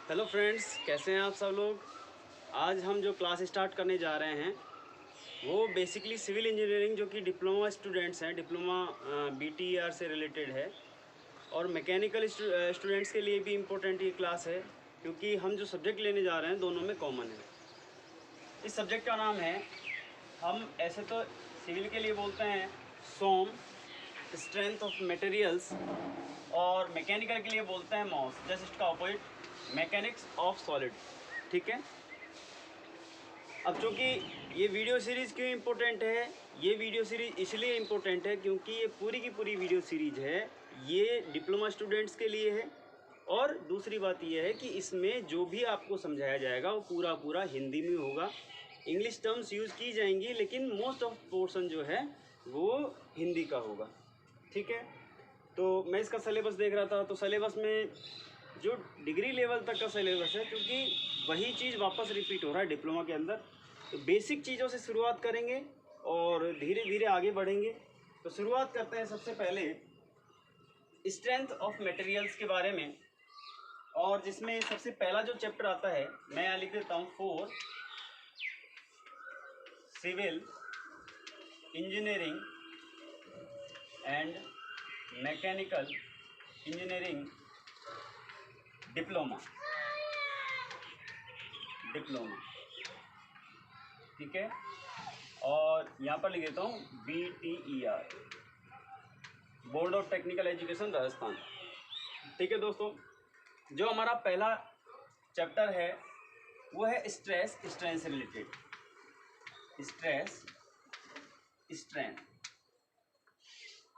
Hello friends, कैसे हैं आप सब लोग। आज हम जो क्लास स्टार्ट करने जा रहे हैं वो बेसिकली सिविल इंजीनियरिंग जो कि डिप्लोमा स्टूडेंट्स हैं, डिप्लोमा BTER से रिलेटेड है। और मैकेनिकल स्टूडेंट्स के लिए भी इम्पोर्टेंट ये क्लास है, क्योंकि हम जो सब्जेक्ट लेने जा रहे हैं दोनों में कॉमन है। इस सब्जेक्ट का नाम है, हम ऐसे तो सिविल के लिए बोलते हैं सोम, स्ट्रेंथ ऑफ मटेरियल्स, और मैकेनिकल के लिए बोलते हैं मॉस, जस्ट इसका अपोजिट, मैकेनिक्स ऑफ सॉलिड। ठीक है। अब चूँकि ये वीडियो सीरीज़ क्यों इम्पोर्टेंट है, ये वीडियो सीरीज़ इसलिए इम्पोर्टेंट है क्योंकि ये पूरी की पूरी वीडियो सीरीज़ है, ये डिप्लोमा स्टूडेंट्स के लिए है। और दूसरी बात ये है कि इसमें जो भी आपको समझाया जाएगा वो पूरा पूरा हिंदी में होगा। इंग्लिश टर्म्स यूज़ की जाएंगी, लेकिन मोस्ट ऑफ पोर्शन जो है वो हिंदी का होगा। ठीक है। तो मैं इसका सिलेबस देख रहा था, तो सिलेबस में जो डिग्री लेवल तक का सिलेबस है, क्योंकि वही चीज़ वापस रिपीट हो रहा है डिप्लोमा के अंदर, तो बेसिक चीज़ों से शुरुआत करेंगे और धीरे धीरे आगे बढ़ेंगे। तो शुरुआत करते हैं सबसे पहले स्ट्रेंथ ऑफ मटेरियल्स के बारे में, और जिसमें सबसे पहला जो चैप्टर आता है मैं यहाँ लिख देता हूँ, 4 civil engineering and mechanical engineering diploma. ठीक है। और यहाँ पर लिख देता हूँ BTER, board of technical education Rajasthan. ठीक है दोस्तों, जो हमारा पहला चैप्टर है वो है स्ट्रेस स्ट्रेन से रिलेटेड। स्ट्रेस स्ट्रेन,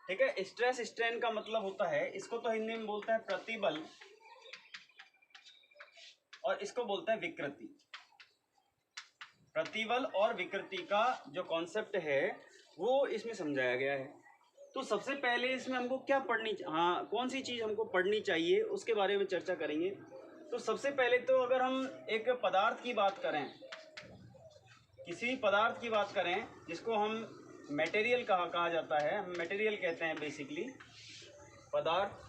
ठीक है। स्ट्रेस स्ट्रेन का मतलब होता है, इसको तो हिंदी में बोलते हैं प्रतिबल, और इसको बोलते हैं विकृति। प्रतिबल और विकृति का जो कॉन्सेप्ट है वो इसमें समझाया गया है। तो सबसे पहले इसमें हमको क्या कौन सी चीज़ हमको पढ़नी चाहिए उसके बारे में चर्चा करेंगे। तो सबसे पहले तो अगर हम एक पदार्थ की बात करें, किसी पदार्थ की बात करें जिसको हम मटेरियल कहा जाता है, हम मटेरियल कहते हैं बेसिकली पदार्थ।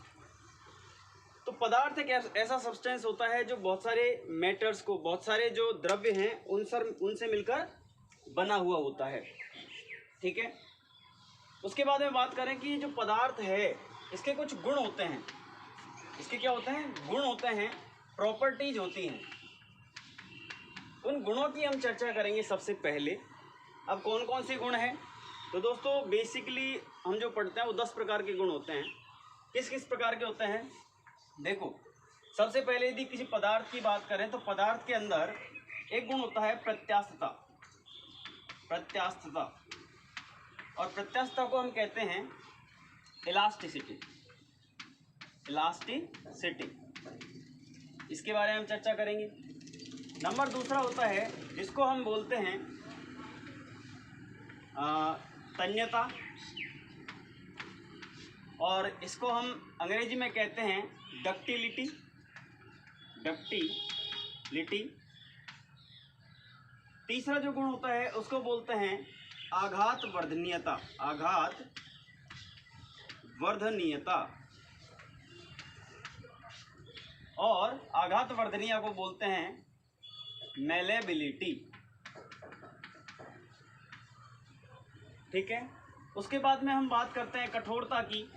तो पदार्थ एक ऐसा सब्सटेंस होता है जो बहुत सारे मैटर्स को, बहुत सारे जो द्रव्य हैं उनसे मिलकर बना हुआ होता है। ठीक है। उसके बाद में बात करें कि जो पदार्थ है इसके कुछ गुण होते हैं। इसके क्या होते हैं? गुण होते हैं, प्रॉपर्टीज होती हैं। उन गुणों की हम चर्चा करेंगे सबसे पहले। अब कौन कौन से गुण हैं? तो दोस्तों बेसिकली हम जो पढ़ते हैं वो 10 प्रकार के गुण होते हैं। किस किस प्रकार के होते हैं? देखो, सबसे पहले यदि किसी पदार्थ की बात करें तो पदार्थ के अंदर एक गुण होता है प्रत्यास्थता। प्रत्यास्थता, और प्रत्यास्थता को हम कहते हैं इलास्टिसिटी। इलास्टिसिटी, इसके बारे में हम चर्चा करेंगे। नंबर दूसरा होता है जिसको हम बोलते हैं तन्यता, और इसको हम अंग्रेजी में कहते हैं डक्टिलिटी। डक्टिलिटी। तीसरा जो गुण होता है उसको बोलते हैं आघात वर्धनीयता। आघात वर्धनीयता, और आघात वर्धनीय को बोलते हैं मेलेबिलिटी। ठीक है। उसके बाद में हम बात करते हैं कठोरता की,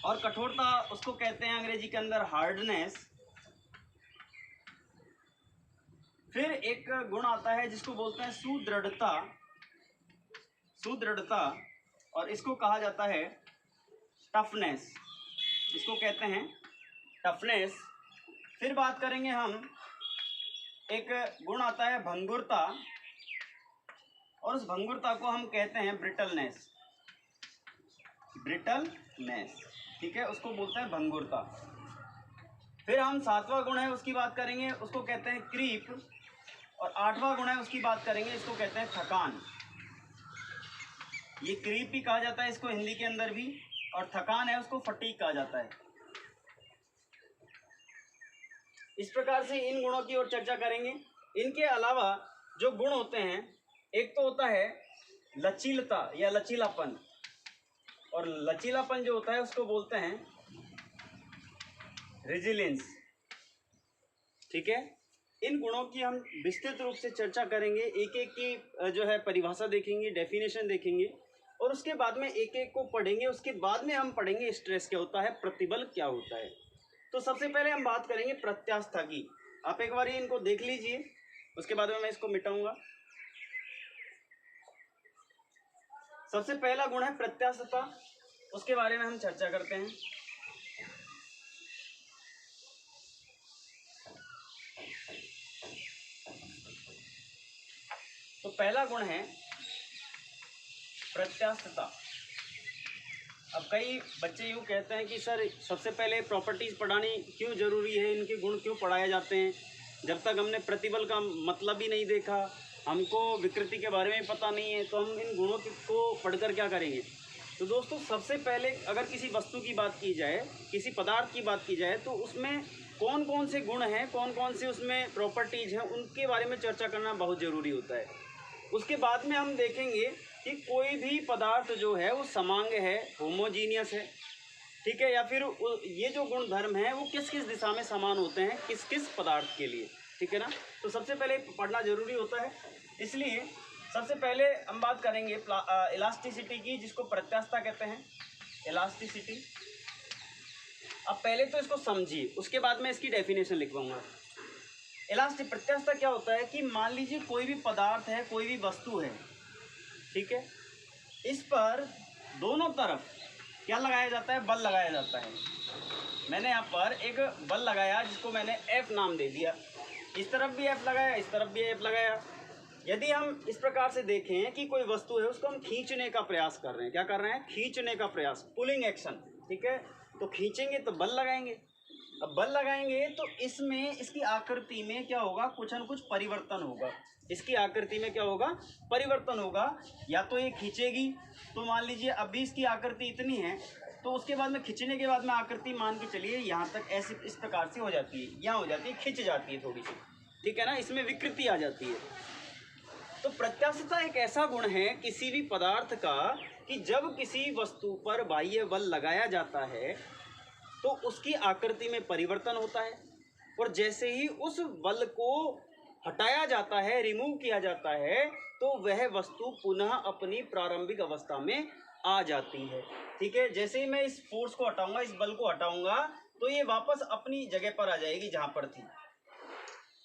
और कठोरता उसको कहते हैं अंग्रेजी के अंदर हार्डनेस। फिर एक गुण आता है जिसको बोलते हैं सुदृढ़ता। सुदृढ़ता, और इसको कहा जाता है टफनेस। इसको कहते हैं टफनेस। फिर बात करेंगे हम, एक गुण आता है भंगुरता, और उस भंगुरता को हम कहते हैं ब्रिटलनेस। ब्रिटलनेस, ठीक है, उसको बोलते हैं भंगुरता। फिर हम 7वां गुण है उसकी बात करेंगे, उसको कहते हैं क्रीप, और 8वां गुण है उसकी बात करेंगे, इसको कहते हैं थकान। ये क्रीप भी कहा जाता है इसको हिंदी के अंदर भी, और थकान है उसको फटीग कहा जाता है। इस प्रकार से इन गुणों की ओर चर्चा करेंगे। इनके अलावा जो गुण होते हैं, एक तो होता है लचीलता या लचीलापन, और लचीलापन जो होता है उसको बोलते हैं रेजिलियंस। ठीक है। इन गुणों की हम विस्तृत रूप से चर्चा करेंगे, एक एक की जो है परिभाषा देखेंगे, डेफिनेशन देखेंगे और उसके बाद में एक एक को पढ़ेंगे। उसके बाद में हम पढ़ेंगे स्ट्रेस क्या होता है, प्रतिबल क्या होता है। तो सबसे पहले हम बात करेंगे प्रत्यास्थता की। आप एक बार इनको देख लीजिए, उसके बाद में मैं इसको मिटाऊंगा। सबसे पहला गुण है प्रत्यास्थता, उसके बारे में हम चर्चा करते हैं। तो पहला गुण है प्रत्यास्थता। अब कई बच्चे यूँ कहते हैं कि सर सबसे पहले प्रॉपर्टीज पढ़ानी क्यों जरूरी है, इनके गुण क्यों पढ़ाए जाते हैं, जब तक हमने प्रतिबल का मतलब ही नहीं देखा, हमको विकृति के बारे में पता नहीं है, तो हम इन गुणों को पढ़कर क्या करेंगे। तो दोस्तों सबसे पहले अगर किसी वस्तु की बात की जाए, किसी पदार्थ की बात की जाए, तो उसमें कौन कौन से गुण हैं, कौन कौन से उसमें प्रॉपर्टीज हैं, उनके बारे में चर्चा करना बहुत ज़रूरी होता है। उसके बाद में हम देखेंगे कि कोई भी पदार्थ जो है वो समांग है, होमोजीनियस है, ठीक है, या फिर ये जो गुण धर्म है वो किस किस दिशा में समान होते हैं, किस किस पदार्थ के लिए, ठीक है ना। तो सबसे पहले पढ़ना जरूरी होता है। इसलिए सबसे पहले हम बात करेंगे इलास्टिसिटी की, जिसको प्रत्यास्थता कहते हैं, इलास्टिसिटी। अब पहले तो इसको समझिए, उसके बाद मैं इसकी डेफिनेशन लिखवाऊंगा। इलास्टिक प्रत्यास्थता क्या होता है कि मान लीजिए कोई भी पदार्थ है, कोई भी वस्तु है, ठीक है, इस पर दोनों तरफ क्या लगाया जाता है, बल लगाया जाता है। मैंने यहाँ पर एक बल लगाया जिसको मैंने F नाम दे दिया, इस तरफ भी F लगाया, इस तरफ भी F लगाया। यदि हम इस प्रकार से देखें कि कोई वस्तु है, उसको हम खींचने का प्रयास कर रहे हैं, क्या कर रहे हैं, खींचने का प्रयास, पुलिंग एक्शन, ठीक है। तो खींचेंगे तो बल लगाएंगे, अब बल लगाएंगे तो इसमें इसकी आकृति में क्या होगा, कुछ न कुछ परिवर्तन होगा। इसकी आकृति में क्या होगा, परिवर्तन होगा। या तो ये खींचेगी, तो मान लीजिए अभी इसकी आकृति इतनी है, तो उसके बाद में खींचने के बाद में आकृति मान के चलिए यहाँ तक ऐसे इस प्रकार से हो जाती है, यहाँ हो जाती है, खिंच जाती है थोड़ी सी, ठीक है ना, इसमें विकृति आ जाती है। तो प्रत्यास्थता एक ऐसा गुण है किसी भी पदार्थ का कि जब किसी वस्तु पर बाह्य बल लगाया जाता है तो उसकी आकृति में परिवर्तन होता है, और जैसे ही उस बल को हटाया जाता है, रिमूव किया जाता है, तो वह वस्तु पुनः अपनी प्रारंभिक अवस्था में आ जाती है, ठीक है। जैसे ही मैं इस फोर्स को हटाऊंगा, इस बल को हटाऊंगा, तो ये वापस अपनी जगह पर आ जाएगी जहां पर थी,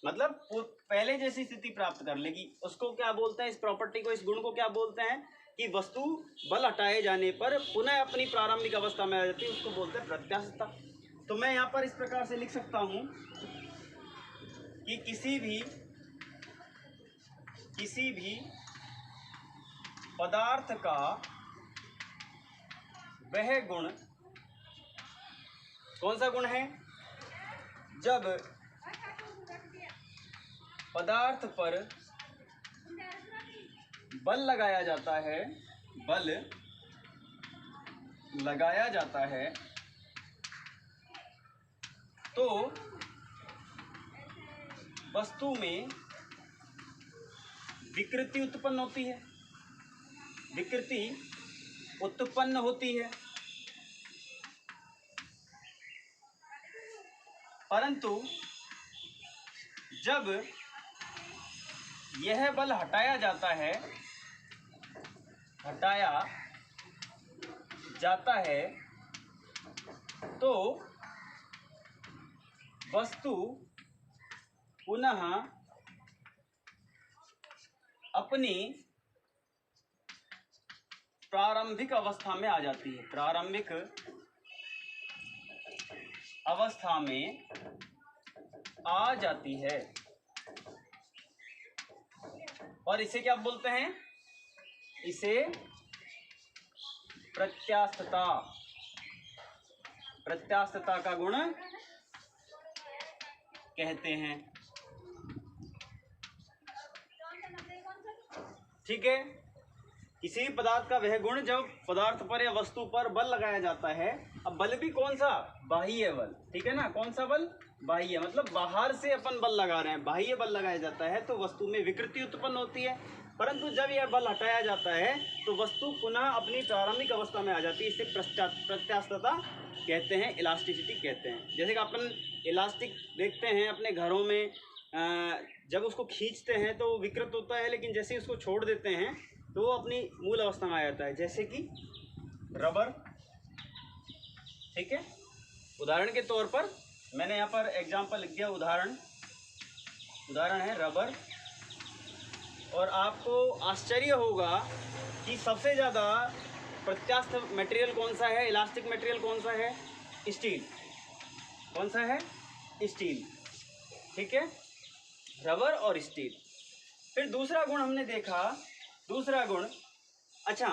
मतलब पहले जैसी स्थिति प्राप्त कर लेगी। उसको क्या बोलते हैं, इस प्रॉपर्टी को, इस गुण को क्या बोलते हैं कि वस्तु बल हटाए जाने पर पुनः अपनी प्रारंभिक अवस्था में आ जाती है, उसको बोलते हैं प्रत्यास्थता। तो मैं यहाँ पर इस प्रकार से लिख सकता हूँ कि किसी भी पदार्थ का वह गुण, कौन सा गुण है, जब पदार्थ पर बल लगाया जाता है, बल लगाया जाता है, तो वस्तु में विकृति उत्पन्न होती है, विकृति उत्पन्न होती है। परंतु जब यह बल हटाया जाता है, तो वस्तु पुनः अपनी प्रारंभिक अवस्था में आ जाती है, प्रारंभिक अवस्था में आ जाती है। और इसे क्या बोलते हैं, इसे प्रत्यास्थता, प्रत्यास्थता का गुण कहते हैं, ठीक है। किसी भी पदार्थ का वह गुण जब पदार्थ पर या वस्तु पर बल लगाया जाता है। अब बल भी कौन सा, बाह्य बल, ठीक है ना, कौन सा बल, बाह्य, मतलब बाहर से अपन बल लगा रहे हैं, बाह्य बल लगाया जाता है तो वस्तु में विकृति उत्पन्न होती है। परंतु जब यह बल हटाया जाता है तो वस्तु पुनः अपनी प्रारंभिक अवस्था में आ जाती है। इसे प्रत्यास्थता कहते हैं, इलास्टिसिटी कहते हैं। जैसे कि अपन इलास्टिक देखते हैं अपने घरों में, जब उसको खींचते हैं तो वो विकृत होता है, लेकिन जैसे ही उसको छोड़ देते हैं तो वो अपनी मूल अवस्था में आ जाता है। जैसे कि रबर, ठीक है। उदाहरण के तौर पर मैंने यहाँ पर एग्जाम्पल लिख दिया, उदाहरण है रबर। और आपको आश्चर्य होगा कि सबसे ज़्यादा प्रत्यास्थ मटेरियल कौन सा है, इलास्टिक मटेरियल कौन सा है? स्टील। कौन सा है? स्टील, ठीक है। रबर और स्टील। फिर दूसरा गुण हमने देखा, दूसरा गुण, अच्छा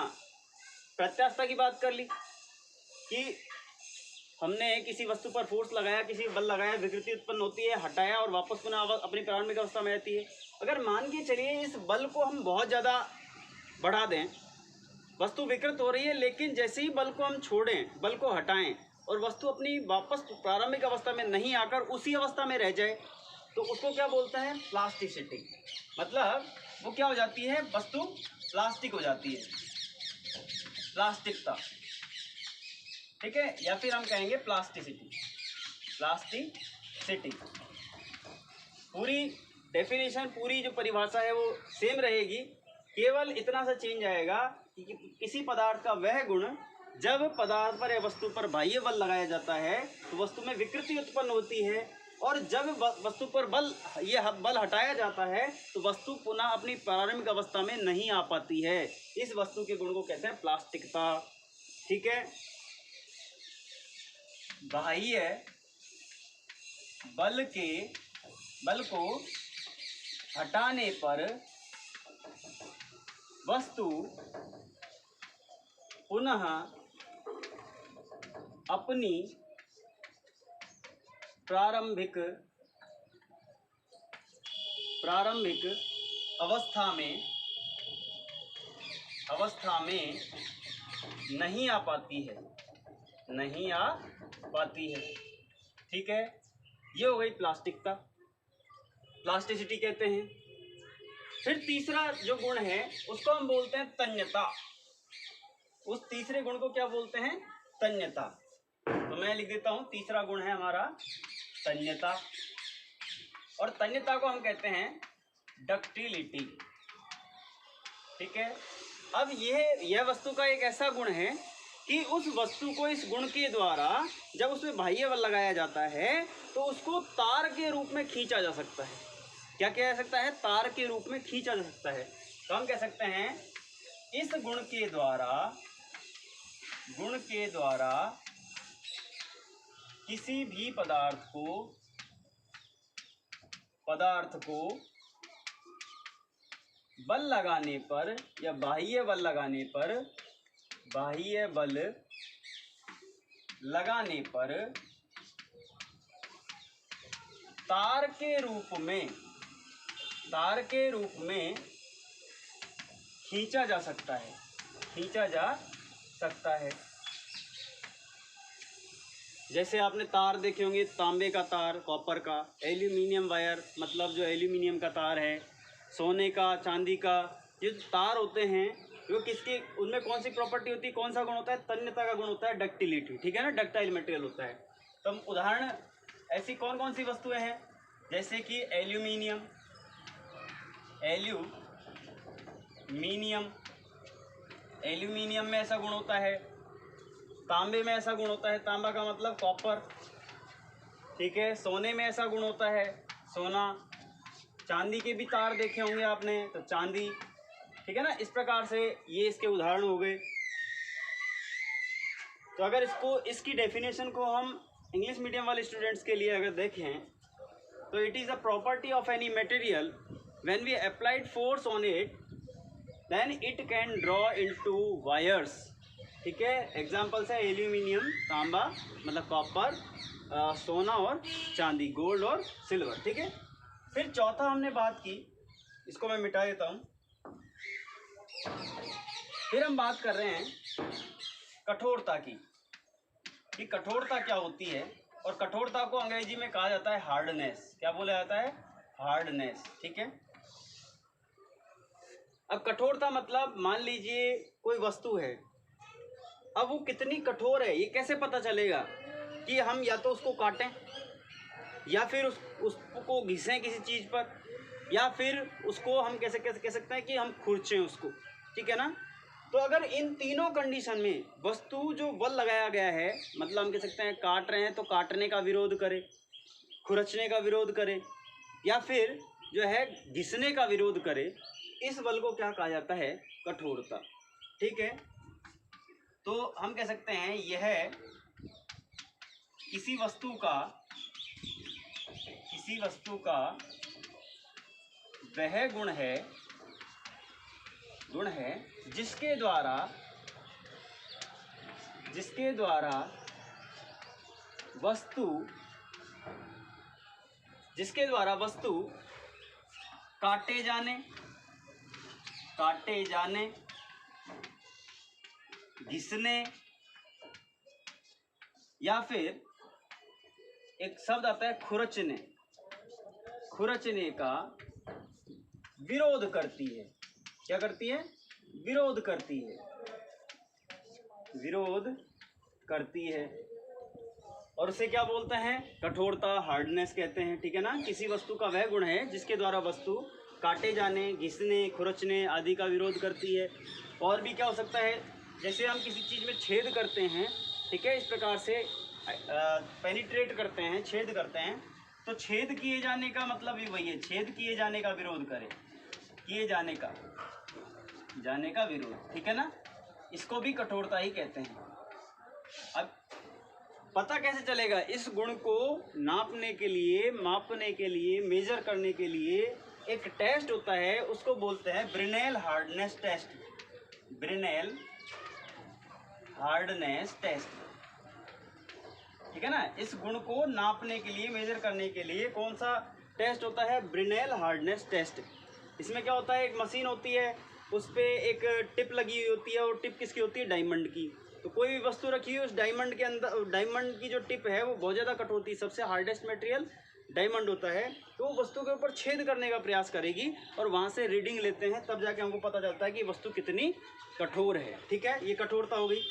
प्रत्यास्थता की बात कर ली कि हमने किसी वस्तु पर फोर्स लगाया, किसी बल लगाया, विकृति उत्पन्न होती है, हटाया और वापस पुनः अपनी प्रारंभिक अवस्था में रहती है। अगर मान के चलिए इस बल को हम बहुत ज़्यादा बढ़ा दें, वस्तु विकृत हो रही है, लेकिन जैसे ही बल को हम छोड़ें, बल को हटाएं और वस्तु अपनी वापस प्रारंभिक अवस्था में नहीं आकर उसी अवस्था में रह जाए, तो उसको क्या बोलते हैं? प्लास्टिसिटी। मतलब वो क्या हो जाती है? वस्तु प्लास्टिक हो जाती है, प्लास्टिकता, ठीक है। या फिर हम कहेंगे प्लास्टिसिटी। प्लास्टिसिटी पूरी डेफिनेशन, पूरी जो परिभाषा है वो सेम रहेगी, केवल इतना सा चेंज आएगा कि किसी पदार्थ का वह गुण जब पदार्थ पर या वस्तु पर बाह्य बल लगाया जाता है तो वस्तु में विकृति उत्पन्न होती है, और जब वस्तु पर बल हटाया जाता है तो वस्तु पुनः अपनी प्रारंभिक अवस्था में नहीं आ पाती है। इस वस्तु के गुण को कहते हैं प्लास्टिकता, ठीक है। बाह्य बल को हटाने पर वस्तु पुनः अपनी प्रारंभिक अवस्था में नहीं आ पाती है, ठीक है। ये हो गई प्लास्टिकता, प्लास्टिसिटी कहते हैं। फिर तीसरा जो गुण है उसको हम बोलते हैं तन्यता। उस तीसरे गुण को क्या बोलते हैं? तन्यता। तो मैं लिख देता हूं, तीसरा गुण है हमारा तन्यता, और तन्यता को हम कहते हैं डक्टिलिटी, ठीक है। अब यह वस्तु का एक ऐसा गुण है कि उस वस्तु को इस गुण के द्वारा जब उसमें बाह्य बल लगाया जाता है तो उसको तार के रूप में खींचा जा सकता है। क्या किया जा सकता है? तार के रूप में खींचा जा सकता है। तो हम कह सकते हैं इस गुण के द्वारा किसी भी पदार्थ को बल लगाने पर या बाह्य बल लगाने पर तार के रूप में खींचा जा सकता है। जैसे आपने तार देखे होंगे, तांबे का तार, कॉपर का, एल्यूमिनियम वायर, मतलब जो एल्यूमिनियम का तार है, सोने का, चांदी का, ये तार होते हैं जो किसके, उनमें कौन सी प्रॉपर्टी होती है, कौन सा गुण होता है? तन्यता का गुण होता है, डक्टिलिटी, ठीक है ना। डक्टाइल मटेरियल होता है। तो हम उदाहरण ऐसी कौन कौन सी वस्तुएं हैं, जैसे कि एल्यूमिनियम में ऐसा गुण होता है, तांबे में ऐसा गुण होता है, तांबा का मतलब कॉपर, ठीक है। सोने में ऐसा गुण होता है, सोना। चांदी के भी तार देखे होंगे आपने, तो चांदी, ठीक है ना। इस प्रकार से ये इसके उदाहरण हो गए। तो अगर इसकी डेफिनेशन को हम इंग्लिश मीडियम वाले स्टूडेंट्स के लिए अगर देखें तो it is a property of any material when we applied force on it then it can draw into wires, ठीक है। एग्जाम्पल्स है एल्यूमिनियम, तांबा मतलब कॉपर, सोना और चांदी, गोल्ड और सिल्वर, ठीक है। फिर चौथा हमने बात की, इसको मैं मिटा देता हूँ। फिर हम बात कर रहे हैं कठोरता की, कि कठोरता क्या होती है, और कठोरता को अंग्रेजी में कहा जाता है हार्डनेस। क्या बोला जाता है? हार्डनेस, ठीक है। अब कठोरता मतलब मान लीजिए कोई वस्तु है, अब वो कितनी कठोर है ये कैसे पता चलेगा? कि हम या तो उसको काटें, या फिर उसको घिसें किसी चीज़ पर, या फिर उसको हम कैसे कैसे कह सकते हैं कि हम खुरचें उसको, ठीक है ना। तो अगर इन तीनों कंडीशन में वस्तु जो बल लगाया गया है, मतलब हम कह सकते हैं काट रहे हैं तो काटने का विरोध करे, खुरचने का विरोध करे, या फिर जो है घिसने का विरोध करे, इस बल को क्या कहा जाता है? कठोरता। ठीक है, तो हम कह सकते हैं यह किसी वस्तु का वह गुण है जिसके द्वारा वस्तु काटे जाने, घिसने, या फिर एक शब्द आता है खुरचने का विरोध करती है। क्या करती है? विरोध करती है। और उसे क्या बोलते हैं? कठोरता, हार्डनेस कहते हैं। ठीक है ना। किसी वस्तु का वह गुण है जिसके द्वारा वस्तु काटे जाने, घिसने, खुरचने आदि का विरोध करती है। और भी क्या हो सकता है? जैसे हम किसी चीज़ में छेद करते हैं, ठीक है, इस प्रकार से पेनिट्रेट करते हैं, छेद करते हैं, तो छेद किए जाने का मतलब भी वही है, छेद किए जाने का विरोध करे, किए जाने का विरोध। ठीक है ना। इसको भी कठोरता ही कहते हैं। अब पता कैसे चलेगा? इस गुण को नापने के लिए, मापने के लिए, मेजर करने के लिए एक टेस्ट होता है, उसको बोलते हैं Brinell hardness test. Brinell hardness test, ठीक है ना। इस गुण को नापने के लिए, मेजर करने के लिए कौन सा टेस्ट होता है? Brinell hardness test. इसमें क्या होता है? एक मशीन होती है, उस पर एक टिप लगी हुई होती है, और टिप किसकी होती है? डायमंड की। तो कोई भी वस्तु रखी हुई उस डायमंड के अंदर, डायमंड की जो टिप है वो बहुत ज़्यादा कठोर होती है, सबसे हार्डेस्ट मटेरियल डायमंड होता है। तो वो वस्तु के ऊपर छेद करने का प्रयास करेगी, और वहाँ से रीडिंग लेते हैं, तब जाके हमको पता चलता है कि वस्तु कितनी कठोर है। ठीक है, ये कठोरता हो गई।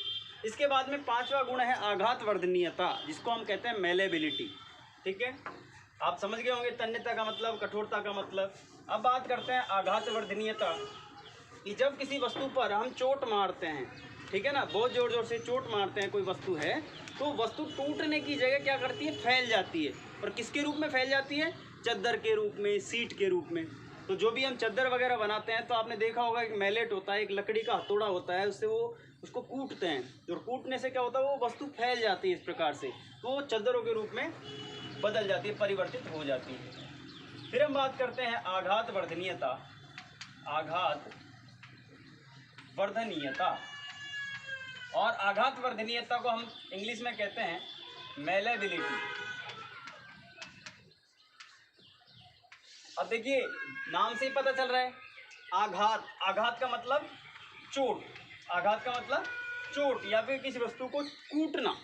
इसके बाद में पांचवा गुण है आघात वर्धनीयता, जिसको हम कहते हैं मेलेबिलिटी। ठीक है, आप समझ गए होंगे तन्यता का मतलब, कठोरता का मतलब। अब बात करते हैं आघात वर्धनीयता, कि जब किसी वस्तु पर हम चोट मारते हैं, ठीक है ना, बहुत जोर जोर से चोट मारते हैं, कोई वस्तु है, तो वस्तु टूटने की जगह क्या करती है? फैल जाती है। और किसके रूप में फैल जाती है? चद्दर के रूप में, सीट के रूप में। तो जो भी हम चद्दर वगैरह बनाते हैं, तो आपने देखा होगा एक मैलेट होता है, एक लकड़ी का हथौड़ा होता है, उससे वो उसको कूटते हैं, और कूटने से क्या होता है? वो वस्तु फैल जाती है इस प्रकार से, तो वो चद्दरों के रूप में बदल जाती है, परिवर्तित हो जाती है। फिर हम बात करते हैं आघात वर्धनीयता। आघात वर्धनीयता, और आघात वर्धनीयता को हम इंग्लिश में कहते हैं मेलेबिलिटी। अब देखिए, नाम से ही पता चल रहा है, आघात, आघात का मतलब चोट, आघात का मतलब चोट, या फिर किसी वस्तु को कूटना,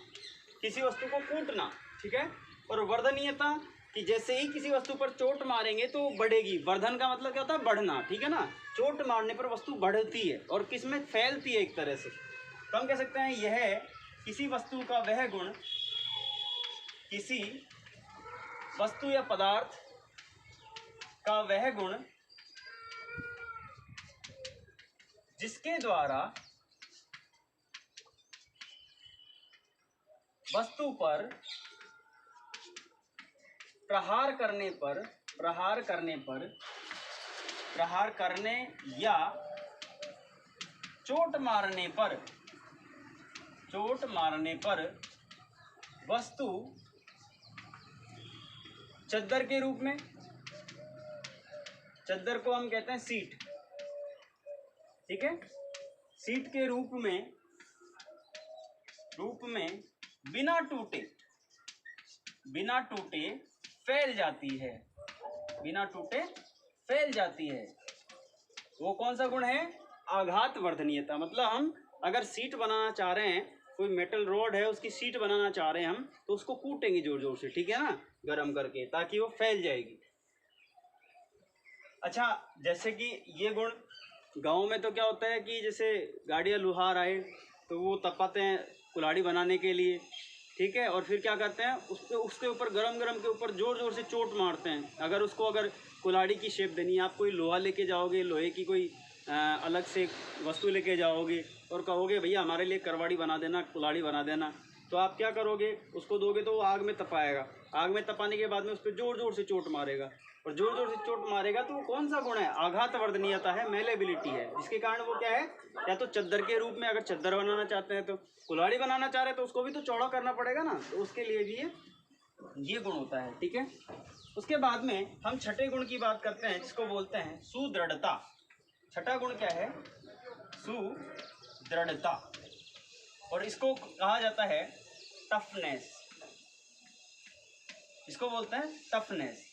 किसी वस्तु को कूटना। ठीक है। और वर्धनीयता, कि जैसे ही किसी वस्तु पर चोट मारेंगे तो बढ़ेगी। वर्धन का मतलब क्या होता है? बढ़ना। ठीक है ना। चोट मारने पर वस्तु बढ़ती है और किसमें? फैलती है एक तरह से। तो हम कह सकते हैं यह किसी वस्तु का वह गुण, किसी वस्तु या पदार्थ का वह गुण जिसके द्वारा वस्तु पर प्रहार करने या चोट मारने पर वस्तु चद्दर के रूप में, चद्दर को हम कहते हैं सीट, ठीक है, सीट के रूप में बिना टूटे फैल जाती है, बिना टूटे फैल जाती है। वो कौन सा गुण है? आघात वर्धनीयता। मतलब हम अगर सीट बनाना चाह रहे हैं, कोई मेटल रॉड है, उसकी सीट बनाना चाह रहे हैं हम, तो उसको कूटेंगे जोर जोर से, ठीक है ना, गर्म करके, ताकि वो फैल जाएगी। अच्छा, जैसे कि ये गुण गाँव में तो क्या होता है कि जैसे गाड़ियाँ लुहार आए तो वो तपाते हैं कुल्हाड़ी बनाने के लिए, ठीक है, और फिर क्या करते हैं उसके ऊपर गरम गरम के ऊपर ज़ोर ज़ोर से चोट मारते हैं। अगर कुल्हाड़ी की शेप देनी है, आप कोई लोहा लेके जाओगे, लोहे की कोई अलग से वस्तु लेके जाओगे और कहोगे भैया हमारे लिए करवाड़ी बना देना, कुल्हाड़ी बना देना, तो आप क्या करोगे, उसको दोगे तो वो आग में तपाएगा। आग में तपाने के बाद में उस पर ज़ोर ज़ोर से चोट मारेगा, और ज़ोर ज़ोर से चोट मारेगा तो वो कौन सा गुण है, आघात वर्धनीयता है, मेलेबिलिटी है, जिसके कारण वो क्या है, या तो चद्दर के रूप में, अगर चद्दर बनाना चाहते हैं तो, कुल्हाड़ी बनाना चाह रहे हैं तो उसको भी तो चौड़ा करना पड़ेगा ना, तो उसके लिए भी ये गुण होता है, ठीक है। उसके बाद में हम छठे गुण की बात करते हैं, जिसको बोलते हैं सुदृढ़ता। छठा गुण क्या है, सुदृढ़ता, और इसको कहा जाता है टफनेस, इसको बोलते हैं टफनेस।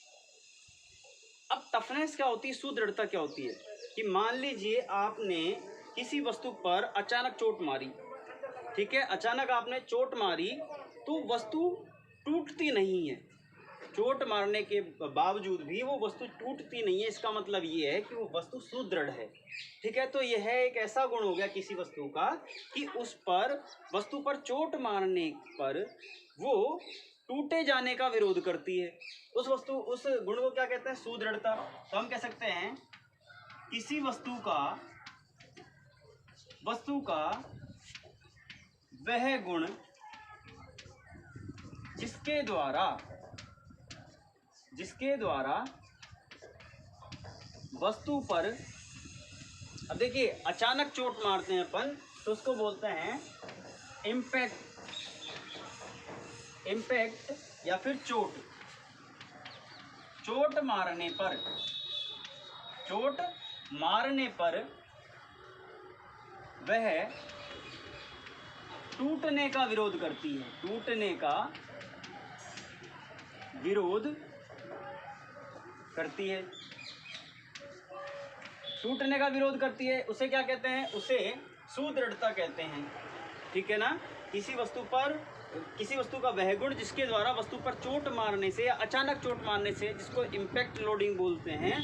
अब टफनेस क्या होती है, सुदृढ़ता क्या होती है, कि मान लीजिए आपने किसी वस्तु पर अचानक चोट मारी, ठीक है, अचानक आपने चोट मारी तो वस्तु टूटती नहीं है, चोट मारने के बावजूद भी वो वस्तु टूटती नहीं है, इसका मतलब ये है कि वो वस्तु सुदृढ़ है, ठीक है। तो यह एक ऐसा गुण हो गया किसी वस्तु का कि वस्तु पर चोट मारने पर वो टूटे जाने का विरोध करती है। उस गुण को क्या कहते हैं, सुदृढ़ता। तो हम कह सकते हैं किसी वस्तु का वह गुण जिसके द्वारा वस्तु पर, अब देखिए अचानक चोट मारते हैं अपन तो उसको बोलते हैं इम्पैक्ट या फिर चोट मारने पर वह टूटने का विरोध करती है, टूटने का विरोध करती है, उसे क्या कहते हैं, उसे सुदृढ़ता कहते हैं, ठीक है ना। किसी वस्तु का वह गुण जिसके द्वारा वस्तु पर चोट मारने से या अचानक चोट मारने से, जिसको इम्पैक्ट लोडिंग बोलते हैं,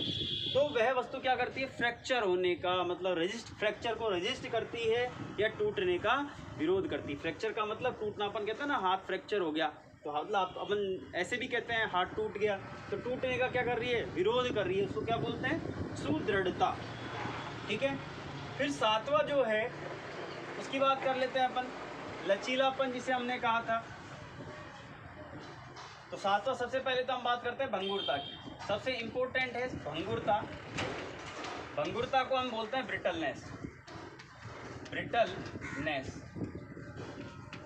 तो वह वस्तु क्या करती है, फ्रैक्चर होने का मतलब फ्रैक्चर को रेजिस्ट करती है या टूटने का विरोध करती है। फ्रैक्चर का मतलब टूटना, अपन कहते हैं ना हाथ फ्रैक्चर हो गया, तो मतलब अपन ऐसे भी कहते हैं हाथ टूट गया, तो टूटने का क्या कर रही है, विरोध कर रही है, उसको क्या बोलते हैं, सुदृढ़ता, ठीक है। फिर सातवां जो है उसकी बात कर लेते हैं अपन, लचीलापन, जिसे हमने कहा था। तो सातवां, सबसे पहले तो हम बात करते हैं भंगुरता की, सबसे इंपॉर्टेंट है भंगुरता। भंगुरता को हम बोलते हैं ब्रिटलनेस।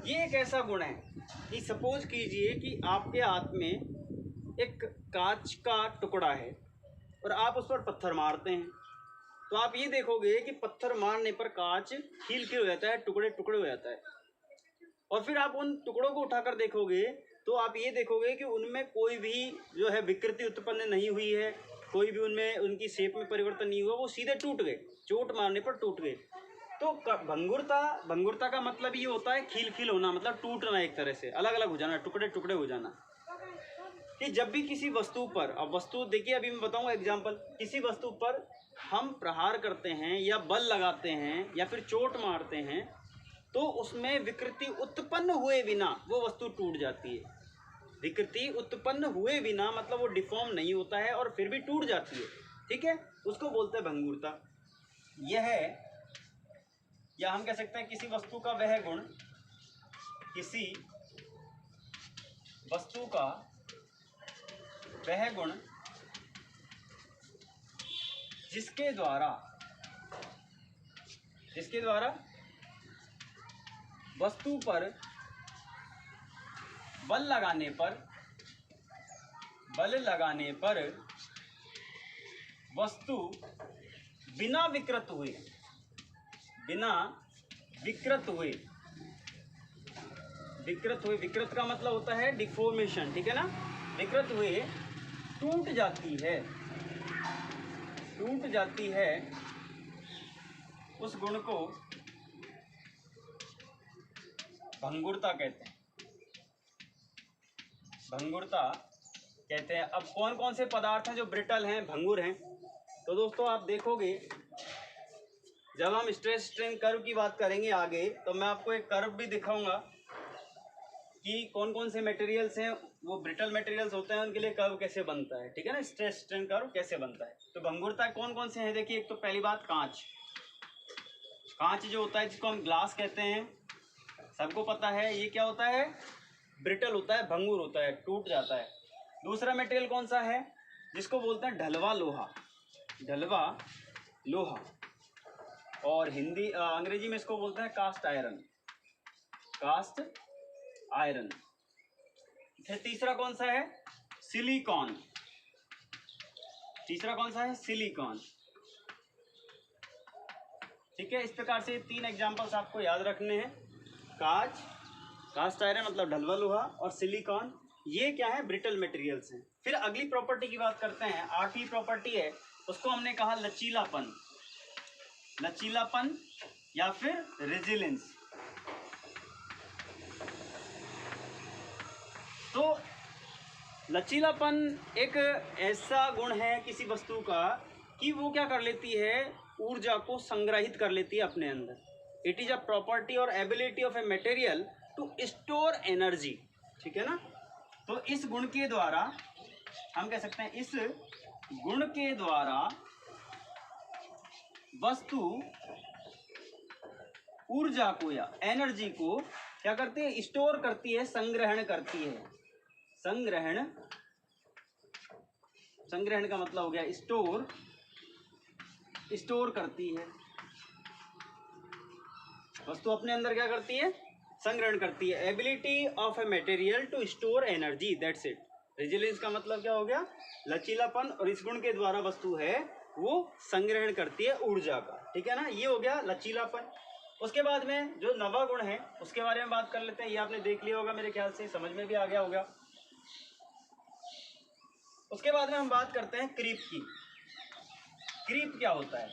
ये एक ऐसा गुण है कि सपोज कीजिए कि आपके हाथ में एक कांच का टुकड़ा है और आप उस पर पत्थर मारते हैं, तो आप ये देखोगे कि पत्थर मारने पर कांच खील हो जाता है, टुकड़े टुकड़े हो जाता है, और फिर आप उन टुकड़ों को उठाकर देखोगे तो आप ये देखोगे कि उनमें कोई भी जो है विकृति उत्पन्न नहीं हुई है, कोई भी उनमें उनकी शेप में परिवर्तन नहीं हुआ, वो सीधे टूट गए, चोट मारने पर टूट गए। तो भंगुरता का मतलब ये होता है खील होना, मतलब टूटना, एक तरह से अलग अलग हो जाना, टुकड़े टुकड़े हो जाना। कि जब भी किसी वस्तु पर, अब वस्तु देखिए अभी मैं बताऊंगा एग्जांपल, किसी वस्तु पर हम प्रहार करते हैं या बल लगाते हैं या फिर चोट मारते हैं तो उसमें विकृति उत्पन्न हुए बिना वो वस्तु टूट जाती है। विकृति उत्पन्न हुए बिना मतलब वो डिफॉर्म नहीं होता है और फिर भी टूट जाती है, ठीक है, उसको बोलते हैं भंगुरता। यह है, या हम कह सकते हैं किसी वस्तु का वह गुण, किसी वस्तु का वह गुण जिसके द्वारा वस्तु पर बल लगाने पर वस्तु बिना विकृत हुए, विकृत का मतलब होता है डिफॉर्मेशन, ठीक है ना, विकृत हुए टूट जाती है, उस गुण को भंगुरता कहते हैं। अब कौन कौन से पदार्थ हैं जो ब्रिटल हैं, भंगुर हैं, तो दोस्तों आप देखोगे जब हम स्ट्रेस स्ट्रेन कर्व की बात करेंगे आगे, तो मैं आपको एक कर्व भी दिखाऊंगा कि कौन कौन से मटेरियल्स हैं, वो ब्रिटल मटेरियल्स होते हैं, उनके लिए कर्व कैसे बनता है, ठीक है ना, स्ट्रेस स्ट्रेन कर्व कैसे बनता है। तो भंगुरता कौन कौन से हैं देखिए। एक तो पहली बात कांच। कांच जो होता है जिसको हम ग्लास कहते हैं, सबको पता है ये क्या होता है, ब्रिटल होता है, भंगुर होता है, टूट जाता है। दूसरा मटेरियल कौन सा है, जिसको बोलते हैं ढलवा लोहा। ढलवा लोहा, और अंग्रेजी में इसको बोलते हैं कास्ट आयरन। Cast iron. फिर तीसरा कौन सा है, सिलिकॉन। तीसरा कौन सा है, सिलिकॉन। ठीक है, इस प्रकार से 3 एग्जांपल्स आपको याद रखने हैं। कांच, कास्ट आयरन मतलब ढलवा लोहा, और सिलिकॉन, ये क्या है, ब्रिटल मटेरियल्स हैं। फिर अगली प्रॉपर्टी की बात करते हैं। 8वीं प्रॉपर्टी है, उसको हमने कहा लचीलापन। लचीलापन या फिर रेजिलेंस। तो लचीलापन एक ऐसा गुण है किसी वस्तु का कि वो क्या कर लेती है, ऊर्जा को संग्रहित कर लेती है अपने अंदर। इट इज अ प्रॉपर्टी और ability of a material to store energy. ठीक है ना। तो इस गुण के द्वारा हम कह सकते हैं, इस गुण के द्वारा वस्तु ऊर्जा को या एनर्जी को क्या करती है, स्टोर करती है, संग्रहण करती है। संग्रहण, संग्रहण का मतलब हो गया स्टोर, स्टोर करती है। वस्तु अपने अंदर क्या करती है, संग्रहण करती है। Ability of a material to store energy, that's it. Resilience का मतलब क्या हो गया, लचीलापन, और इस गुण के द्वारा वस्तु है वो संग्रहण करती है ऊर्जा का। ठीक है ना, ये हो गया लचीलापन। उसके बाद में जो नवा गुण है उसके बारे में बात कर लेते हैं। ये आपने देख लिया होगा, मेरे ख्याल से समझ में भी आ गया होगा। उसके बाद में हम बात करते हैं क्रीप की। क्रीप क्या होता है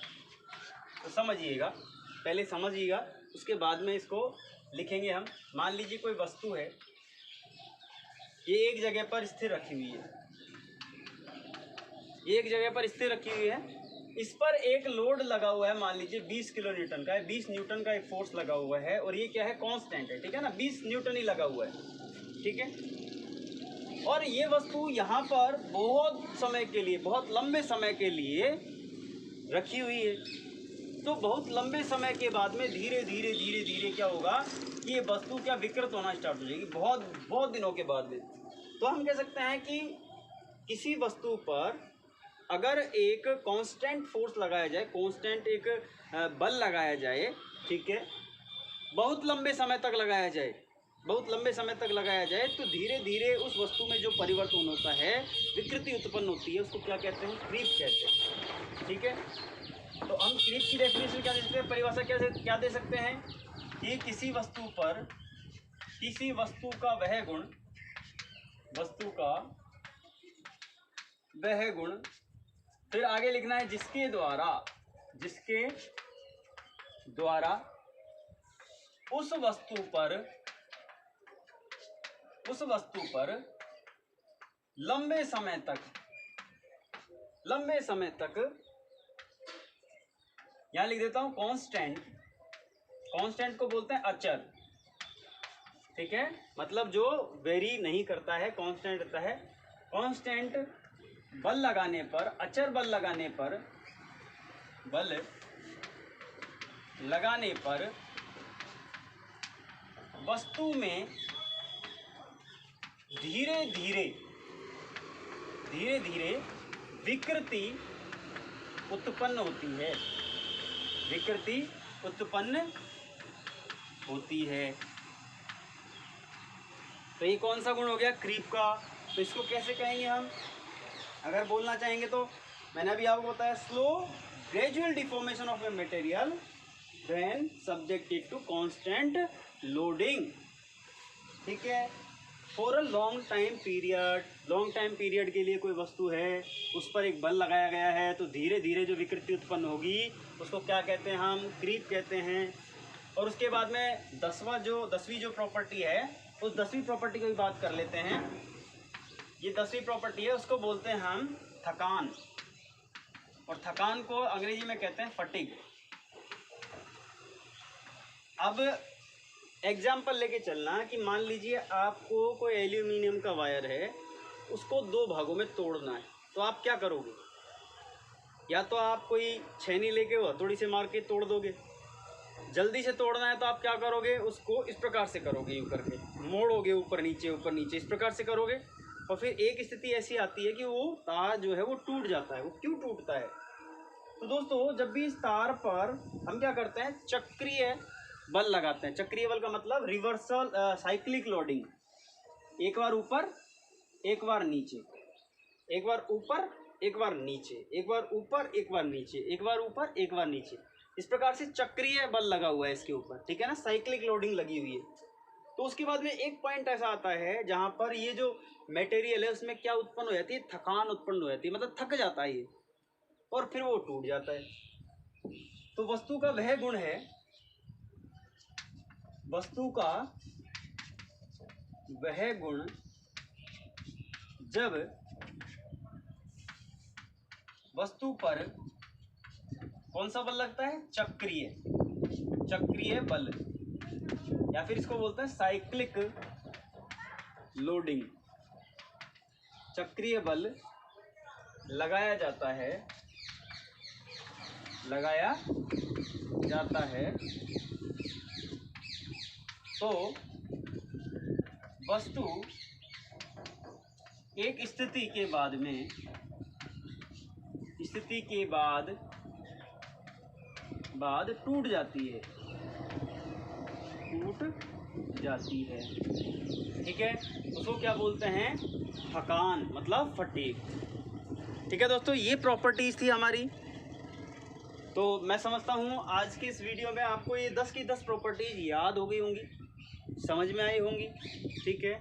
तो समझिएगा, पहले समझिएगा, उसके बाद में इसको लिखेंगे हम। मान लीजिए कोई वस्तु है, ये एक जगह पर स्थिर रखी हुई है, ये एक जगह पर स्थिर रखी हुई है। इस पर एक लोड लगा हुआ है, मान लीजिए 20 किलो न्यूटन का है, 20 न्यूटन का एक फोर्स लगा हुआ है, और ये क्या है, कांस्टेंट है। ठीक है ना, 20 न्यूटन ही लगा हुआ है। ठीक है, और ये वस्तु यहाँ पर बहुत समय के लिए, बहुत लंबे समय के लिए रखी हुई है। तो बहुत लंबे समय के बाद में धीरे धीरे धीरे धीरे क्या होगा कि ये वस्तु क्या विकृत होना स्टार्ट हो जाएगी, बहुत दिनों के बाद में। तो हम कह सकते हैं कि किसी वस्तु पर अगर एक कांस्टेंट फोर्स लगाया जाए, कांस्टेंट एक बल लगाया जाए, ठीक है, बहुत लंबे समय तक लगाया जाए, बहुत लंबे समय तक लगाया जाए, तो धीरे धीरे उस वस्तु में जो परिवर्तन होता है, विकृति उत्पन्न होती है, उसको क्या कहते हैं, क्रीप कहते हैं। ठीक है, तो हम क्रीप की डेफिनेशन क्या दे सकते हैं, परिभाषा क्या दे सकते हैं कि किसी वस्तु पर, किसी वस्तु का वह गुण, वस्तु का वह गुण, फिर आगे लिखना है जिसके द्वारा, जिसके द्वारा उस वस्तु पर, उस वस्तु पर लंबे समय तक, लंबे समय तक, यहां लिख देता हूं कांस्टेंट, कांस्टेंट को बोलते हैं अचर। ठीक है, मतलब जो वेरी नहीं करता है, कांस्टेंट रहता है। कांस्टेंट बल लगाने पर, अचर बल लगाने पर, बल लगाने पर वस्तु में धीरे धीरे, धीरे धीरे विकृति उत्पन्न होती है, विकृति उत्पन्न होती है। तो ये कौन सा गुण हो गया, क्रीप का। तो इसको कैसे कहेंगे हम, अगर बोलना चाहेंगे तो मैंने अभी आपको बताया, slow gradual deformation of a material when subjected to constant loading. ठीक है, for a long time period, long time period के लिए कोई वस्तु है, उस पर एक बल लगाया गया है, तो धीरे धीरे जो विकृति उत्पन्न होगी उसको क्या कहते हैं, हम क्रीप कहते हैं। और उसके बाद में 10वीं जो प्रॉपर्टी है, उस 10वीं प्रॉपर्टी की भी बात कर लेते हैं। ये 10वीं प्रॉपर्टी है, उसको बोलते हैं हम थकान, और थकान को अंग्रेजी में कहते हैं फटीग। अब एग्जाम्पल लेके चलना कि मान लीजिए आपको कोई एल्यूमिनियम का वायर है, उसको 2 भागों में तोड़ना है, तो आप क्या करोगे? या तो आप कोई छेनी लेके वो हथौड़ी से मार के तोड़ दोगे, जल्दी से तोड़ना है तो आप क्या करोगे, उसको इस प्रकार से करोगे, यूँ करके मोड़ोगे, ऊपर नीचे इस प्रकार से करोगे। और फिर एक स्थिति ऐसी आती है कि वो तार जो है वो टूट जाता है। वो क्यों टूटता है? तो दोस्तों, जब भी इस तार पर हम क्या करते हैं, चक्रीय बल लगाते हैं। चक्रीय बल का मतलब रिवर्सल साइक्लिक लोडिंग, एक बार ऊपर एक बार नीचे, एक बार ऊपर एक बार नीचे, एक बार ऊपर एक बार नीचे, एक बार ऊपर एक बार नीचे, इस प्रकार से चक्रीय बल लगा हुआ है इसके ऊपर, ठीक है ना, साइक्लिक लोडिंग लगी हुई है। तो उसके बाद में एक पॉइंट ऐसा आता है जहाँ पर ये जो मटेरियल है उसमें क्या उत्पन्न हो जाती है, थकान उत्पन्न हो जाती है, मतलब थक जाता है ये, और फिर वो टूट जाता है। तो वस्तु का वह गुण है, वस्तु का वह गुण जब वस्तु पर कौन सा बल लगता है, चक्रीय बल, या फिर इसको बोलते हैं साइक्लिक लोडिंग। चक्रीय बल लगाया जाता है तो वस्तु एक स्थिति के बाद टूट जाती है, ठीक है। उसको क्या बोलते हैं, थकान, मतलब फटीग, ठीक है दोस्तों। ये प्रॉपर्टीज थी हमारी। तो मैं समझता हूँ आज की इस वीडियो में आपको ये 10 की 10 प्रॉपर्टीज याद हो गई होंगी, समझ में आई होंगी, ठीक है।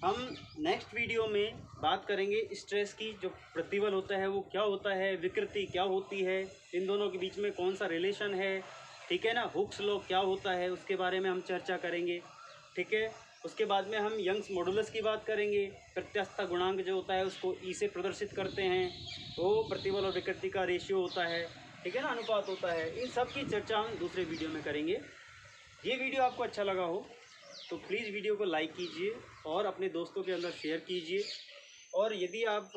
हम नेक्स्ट वीडियो में बात करेंगे स्ट्रेस की। जो प्रतिबल होता है वो क्या होता है, विकृति क्या होती है, इन दोनों के बीच में कौन सा रिलेशन है, ठीक है ना। हुक्स लॉ क्या होता है उसके बारे में हम चर्चा करेंगे, ठीक है। उसके बाद में हम यंग्स मॉडुलस की बात करेंगे। प्रत्यास्थता गुणांक जो होता है उसको ई से प्रदर्शित करते हैं, वो प्रतिबल और विकृति का रेशियो होता है, ठीक है ना, अनुपात होता है। इन सब की चर्चा हम दूसरे वीडियो में करेंगे। ये वीडियो आपको अच्छा लगा हो तो प्लीज़ वीडियो को लाइक कीजिए और अपने दोस्तों के अंदर शेयर कीजिए। और यदि आप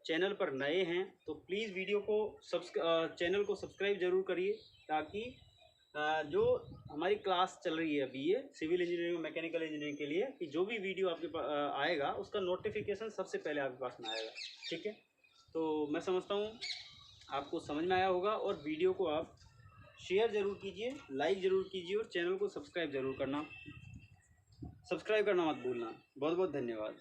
चैनल पर नए हैं तो प्लीज़ वीडियो को चैनल को सब्सक्राइब ज़रूर करिए, ताकि जो हमारी क्लास चल रही है अभी ये सिविल इंजीनियरिंग और मैकेनिकल इंजीनियरिंग के लिए, कि जो भी वीडियो आपके पास आएगा उसका नोटिफिकेशन सबसे पहले आपके पास में आएगा, ठीक है। तो मैं समझता हूँ आपको समझ में आया होगा, और वीडियो को आप शेयर ज़रूर कीजिए, लाइक ज़रूर कीजिए, और चैनल को सब्सक्राइब ज़रूर करना, सब्सक्राइब करना मत भूलना। बहुत बहुत धन्यवाद।